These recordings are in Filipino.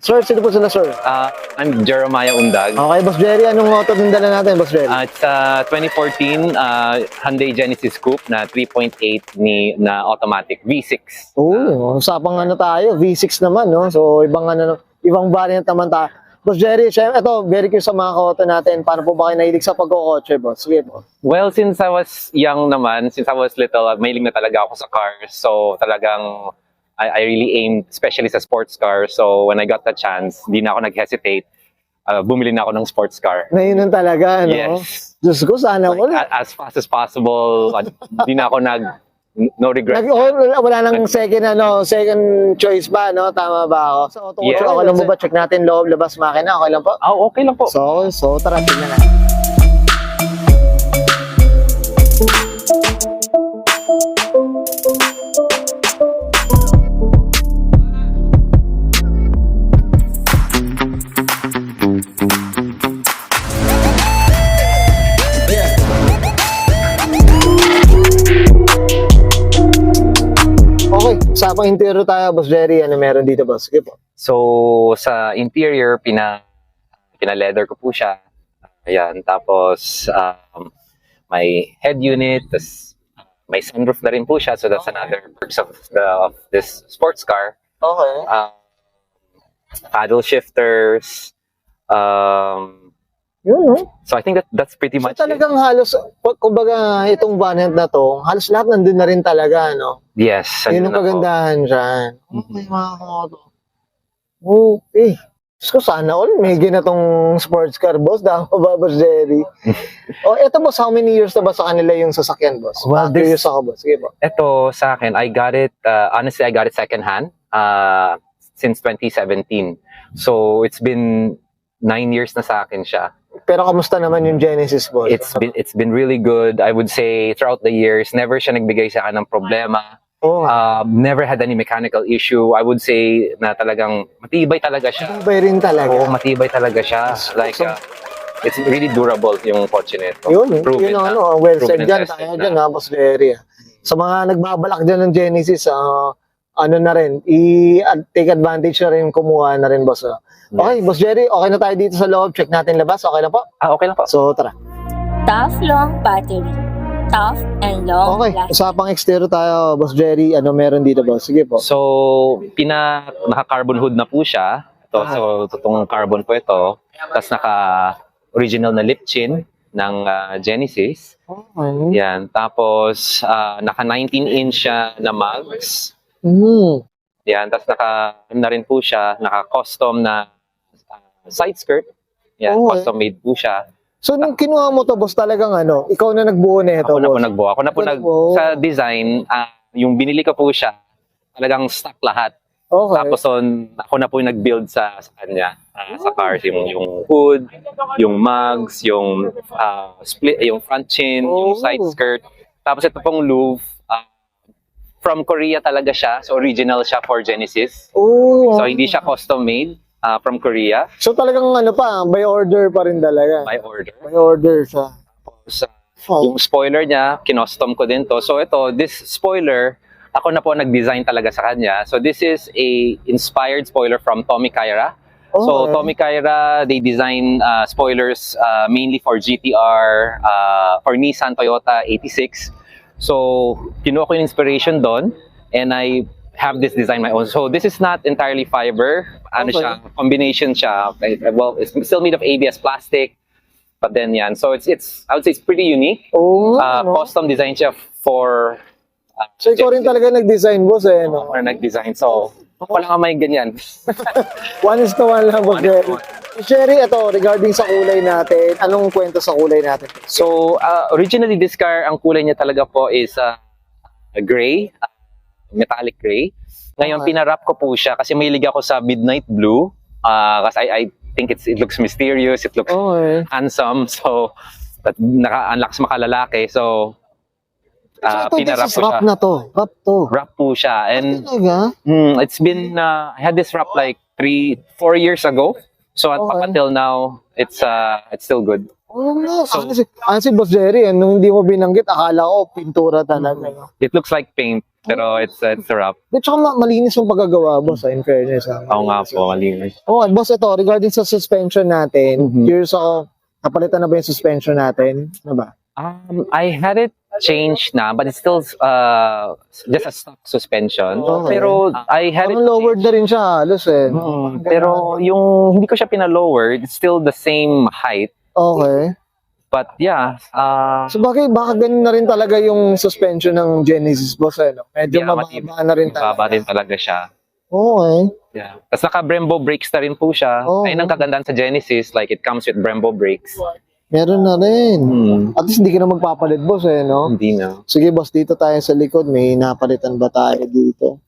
Sir, sino po sila, sir? I'm Jeremiah Undag. Okay, Boss Jerry, anong auto din dala natin, Boss Jerry? It's a 2014 Hyundai Genesis Coupe na 3.8 na automatic V6. Usapang ano tayo, V6 naman, no? So, ibang variant naman tayo. Boss Jerry, syempre, ito, very curious sa mga auto natin. Paano po ba kayo nahilig sa pagkokotse, boss? Sige po. Well, since I was young naman, since I was little, mahilig na talaga ako sa cars. So, talagang I really aimed, especially sa sports car. So, when I got the chance, di na ako nag-hesitate. Bumili na ako ng sports car. Ngayon nun talaga, no? Yes. Diyos ko, sana Like, wala. as fast as possible. Di na ako no regrets. Wala nang second choice ba, no? Tama ba ako? So, auto Yeah. okay lang mo ba? Check natin loob, labas, makina. Okay lang po? Okay lang po. So tara, tingnan natin. Okay, usapang interior tayo, Boss Jerry. Ano meron dito, boss? Sige po. So, sa interior, pina-leather ko po siya. Ayan. Tapos, may head unit. Tapos, may sunroof na rin po siya. So, that's another perks of this sports car. Okay. Paddle shifters. Yun, no? So, I think that's pretty So much talagang halos, kumbaga itong variant na to, halos lahat nandun na rin talaga, no? it. Yes. Yun ang andun ako. kagandahan dyan. Okay, mga kamoto. Okay. Diyos ko, sana all may ginatong sports car, boss. Dama ba, Boss Jerry? Eto, boss, how many years na ba sa kanila yung sasakyan, boss? Well, Curious ako, boss. Sige po. Ito, sa akin, I got it, honestly, I got it secondhand since 2017. So, it's been 9 years na sa akin siya. Pero kamusta naman yung Genesis, boss? It's been really good. I would say throughout the years, never siya nagbigay sa akin ng problema. Never had any mechanical issue. I would say na talagang matibay talaga siya. Matibay rin talaga. Oo, matibay talaga siya. Like, it's really durable yung kotse nito. Yun, Proven yun na. ano, well said Proven and dyan. tested Tayo na. dyan, ha, Boss Jerry. Sa mga nagbabalak dyan ng Genesis, ano na rin, take advantage na rin, kumuha na rin, boss. Okay, Boss Jerry, okay na tayo dito sa loob. Check natin labas. Okay lang po? Okay lang po. So, tara. Tough long battery. Tough and long Okay, lasting. usapang exterior tayo, Boss Jerry. Ano meron dito, boss? Sige po. So, naka-carbon hood na po siya. Ito, so, itong carbon po ito. Tapos naka-original na lip chin ng Genesis. Okay. Yan. Tapos, naka 19-inch siya na mugs. Yan. Tapos na rin po siya, naka-custom na side skirt. Yan. Okay. Custom made po siya. So, nung kinuha mo to, boss, talagang ano, ikaw na nagbuo na ito, Ako na po boss? nagbuo. Ako na po Nagbuo. sa design, yung binili ko po siya, talagang stock lahat. Okay. Tapos ako na po yung nag-build sa kanya, sa cars, yung hood, yung mugs, yung split, yung front chin, yung side skirt. Tapos ito pong louvre, from Korea talaga siya. So original siya for Genesis. So hindi siya custom made from Korea, So, talagang ano pa, by order pa rin talaga. by order. By order siya. Tapos, yung spoiler niya, kinostom ko din to. So ito, this spoiler, ako na po nag-design talaga sa kanya. So this is a inspired spoiler from Tommy Kaira. So Okay. Tommy Kaira, they design spoilers mainly for GTR, for Nissan, Toyota 86. So kinuha ko yung inspiration doon and I have this design my own. So this is not entirely fiber. Ano Okay. siya, combination siya. Well, it's still made of ABS plastic. But then yan. So it's I would say it's pretty unique. Custom design siya for So, ikaw rin talaga nag-design, boss, eh, no? or nag-design. So wala nga may ganyan. 1:1 lang, boss, Jerry. Jerry, ito, regarding sa kulay natin, anong kwento sa kulay natin? So originally this car, ang kulay niya talaga po is gray, metallic gray. Ngayon Okay. pinarap ko po siya kasi mahilig ako sa midnight blue. Kasi I think it looks mysterious, it looks Okay. handsome. So naka-unlock sa makalalaki. So So, ito, pinarap this is ko wrap siya. na to. Wrap to. Wrap po siya. And Talaga? it's been, I had this wrap like 3-4 years ago. So up Okay. until now, it's still good. Oo nga. So- Boss Jerry, nung hindi mo binanggit, akala ko pintura talaga. It looks like paint. Pero it's rough. At saka malinis yung paggagawa, boss, in fairness. Oo nga po, malinis. Oh, boss, ito, regarding sa suspension natin, Mhm. curious ako, napalitan na ba yung suspension natin? Ano ba? I had it changed na, but it's still just a stock suspension. Okay. Pero I had it Parang lowered na rin siya, halos eh. Pero yung hindi ko siya pinalowered, it's still the same height. Okay. But yeah, So bakit baka ganun na rin talaga yung suspension ng Genesis, boss, eh, no? Medyo Yeah, mababa na rin mababa talaga. din talaga siya. Okay. Yeah. Tapos naka-Brembo brakes na rin po siya. Oh. Ayun ang kagandahan sa Genesis, like it comes with Brembo brakes. Meron na rin. Hmm. At least hindi ka na magpapalit, boss, eh, no? Hindi na. Sige, boss, dito tayo sa likod. May napalitan ba tayo dito?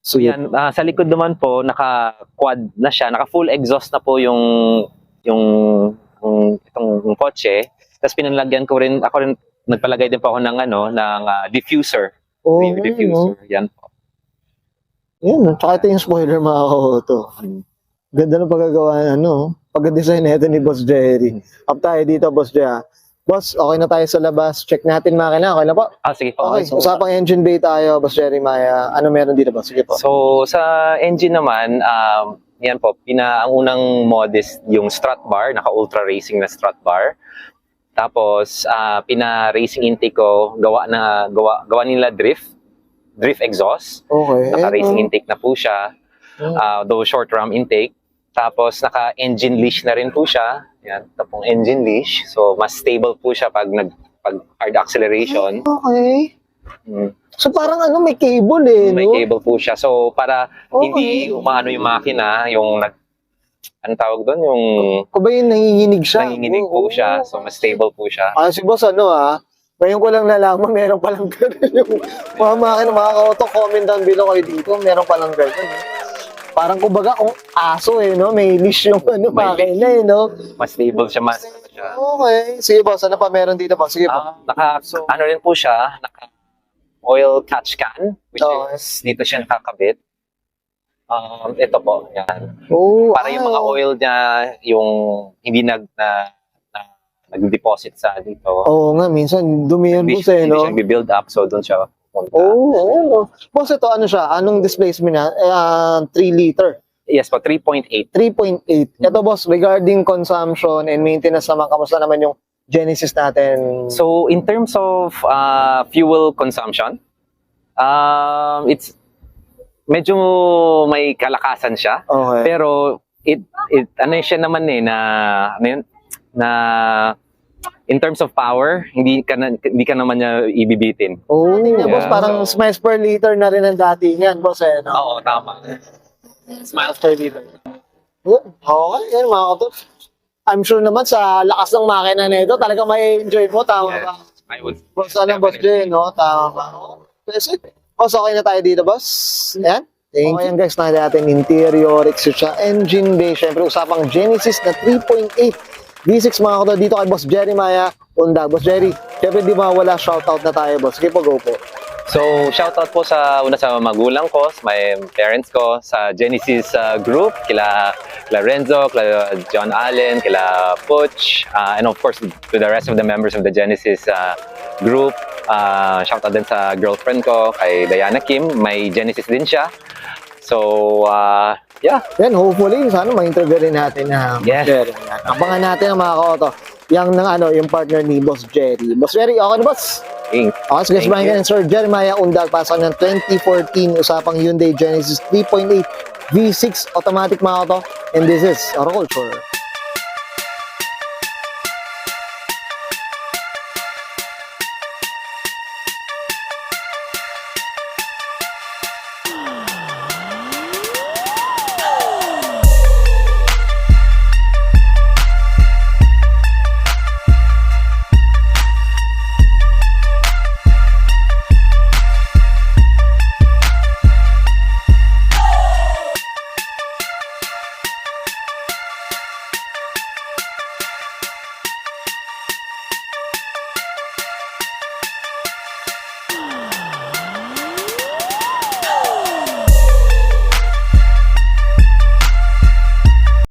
So yan, sa likod naman po, naka-quad na siya, naka-full exhaust na po itong kotse. Tapos pinalagyan ko rin, ako rin, nagpalagay din po ako ng diffuser. Oh, Rear diffuser. Yan po. Yan, tsaka ito yung spoiler, mga kauto. Ganda ng pagkagawa, pagka-design nito ni Boss Jerry. Up tayo dito, Boss Jerry. Boss, okay na tayo sa labas. Check natin makina. Okay na po? Sige po. Okay, usapang engine bay tayo, Boss Jerry Maya. Ano meron dito, Boss? Sige po. So, sa engine naman, yan po, ang unang mod is yung strut bar, naka-ultra racing na strut bar. Tapos, pina-racing intake ko, gawa nila drift exhaust. Okay. Naka-racing intake na po siya, though short ram intake. Tapos, naka-engine leash na rin po siya. Yan, ito pong engine leash. So, mas stable po siya pag hard acceleration. Okay. Mm. So parang may cable eh, May no? cable po siya. So, para Okay. hindi umaano yung makina, anong tawag doon? Yung Kung ba yung nanginginig siya? nanginginig po siya. So, mas stable po siya. Si Boss, ngayon ko lang nalaman, meron palang ganun yung mga makina, mga kauto, comment down below kayo dito, meron palang ganun. Parang kumbaga kung aso eh, no? May leash yung makina eh, no? Mas stable siya, mas siya. Okay. Sige, Boss, ano pa meron dito pa? Sige po. Ano rin po siya, oil catch can, which Okay. is dito siya nakakabit. Ito po, yan. Para yung mga oil niya, yung hindi nag-deposit sa dito. Oo nga, minsan dumi yan, Hindi Boss eh, hindi no? siya build up, so doon siya punta. Oo. Boss, ito ano siya? Anong displacement niya? 3 liter. Yes po, 3.8. 3.8. Ito, Boss, regarding consumption and maintenance naman, kamusta naman yung Genesis natin? So, in terms of fuel consumption, it's medyo may kalakasan siya. Okay. Pero ano siya naman na in terms of power, hindi ka naman niya ibibitin. Oh, Yeah. Boss, parang smiles per liter na rin ang dati niyan, Boss, eh, no? Oo, tama. Smiles per liter. Okay, yan mga kapatid. I'm sure naman sa lakas ng makina nito, talaga may enjoy mo, tama ba? I would. Boss, Boss Jay, no? Tama ba? Kasi, boss, okay na tayo dito, boss? Ayan. Thank you. Guys, nakita natin interior, extra engine bay. Siyempre, usapang Genesis na 3.8 V6 mga kapatid dito kay Boss Jerry Maya. Undag, Boss Jerry. Siyempre, di mawala, shoutout na tayo, boss. Sige po, go po. So, shoutout po sa magulang ko, sa my parents ko, sa Genesis group, kila Renzo, kila John Allen, kila Butch, and of course to the rest of the members of the Genesis group. Shoutout din sa girlfriend ko, kay Diana Kim, may Genesis din siya. So, yeah. Yan, hopefully, sana ma-interview rin natin na Yes. Jerry. Abangan natin ang mga kauto. Yung partner ni Boss Jerry. Boss Jerry, okay na, boss? Okay, so guys, Thank you. Sir Jeremiah Undag, pasok ng 2014, usapang Hyundai Genesis 3.8 V6 automatic mga kauto. And this is Autoculture.